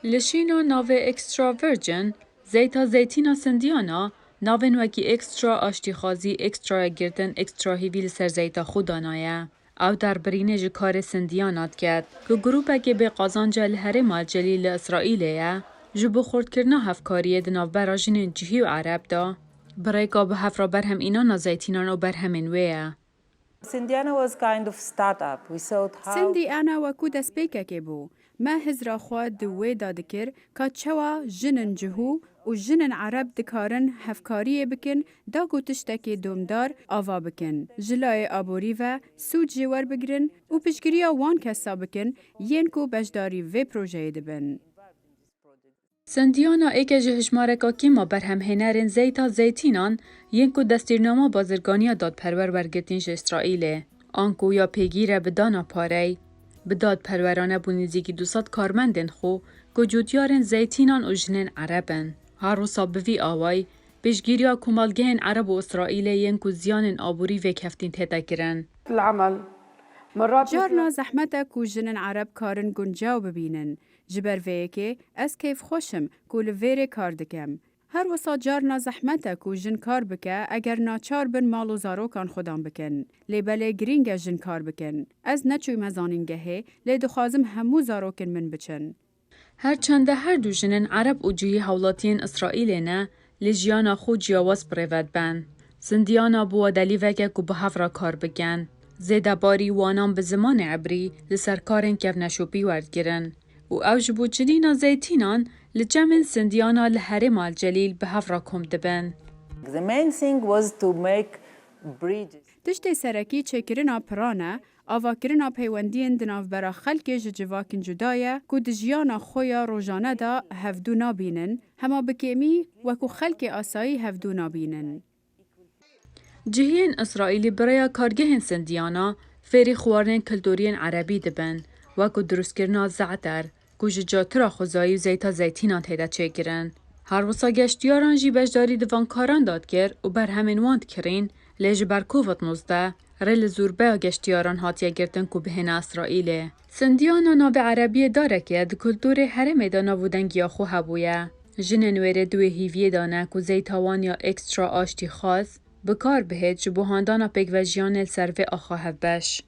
لشینو ناو اکسترا ورجن، زیتا زیتینا سندیانا، ناون وکی اکسترا آشتیخازی اکسترا گردن اکسترا هیویل سر زیتا خودانایه. او در برینج کار سندیانات کرد که گروپه که به قازانجا لحرم الجلیل اسرائیلیه جبو خورد کرنا هفکاریه دناو براجین جهی و عرب دا برای که به هفرا برهم اینا نازیتینان و برهم انویه. Sindiana was kind of startup. We thought how سندی انا وکو دست پیکه بو. ما هزرا خواه دوی دادکر که چوا جنن جهو و جنن عرب دکارن هفکاریه بکن دا گوتشتکی دومدار آوا بکن. جلای آبوری و سود جوار بگرن و پشگریا وان کسا بکن ین کو بجداری و پروژه دبن. سندیانا ایک جهشمارکا که ما برهم هنرین زیتا زیتینان ینکو دستیرنامه بازرگانی داد پرور برگتینش اسرائیله. آنکو یا پیگیره بدانا پاری، بداد پرورانه بونیزیگی 200 کارمندن خو گجودیارن زیتینان و جنن عربن. هر روزا بوی آوای، بشگیریا کمالگهن عرب و اسرائیله ینکو زیانن آبوری و کفتین تیتا کرن. العمل مرات جارنا زحمتا کو جنن عرب کارن گنجاو ببینن. جبر ویکه از کیف خوشم کو لویره کار دکم. هر وسا جارنا زحمتا کو جن کار بکه اگر ناچار بن مال و زاروکان خودم بکن. لیبله گرینگ جن کار بکن. از نچوی مزانینگهه لی دخوازم همو زاروکن من بچن. هرچند هر دو جنن عرب و جوی حولاتین اسرائیل نه لجیانا خود جیاواز پریود بن. سندیانا بوا دلیوکه که به هفرا کار بگن. زیده باری وانان به زمان عبری لسرکارن کف نشوپی ورد گرن. و اوج بو جنینا زیتینان لجمن سندیانا لحرم الجلیل به هفرا کم دبن. the main thing was to make bridges. تشتی سرکی چکرنا پرانه آوا کرنا پیوندین دناف برا خلک جواکن جدایه که دجیانا خویا روزانه دا هفدو نابینن هما بکیمی وکو خلک آسایی هفدو نابینن. جهین اسرائیلی برای کارگهن سندیانا فری خوارن کلتورین عربی دبن وکو درست کرنا زعتر گوش جاترا خوزایی و زیتا زیتینان تیدا چه گرن. هر وصا گشتیاران جی بجداری دوان کاران داد گر و بر همین واند کرین لیج بر کووت 19 ریل زوربه گشتیاران هاتیه گردن کو بهن اسرائیله. سندیانا ناو عربی داره که د کلتور حرم دا نابودنگیا خو هبویه. جنن ویره دوی هیویه دانه کو زیتاوان یا اکسترا آشتی خاص بکار بهت جبو هاندانا پیک و جیان السروه آخوا هفبش.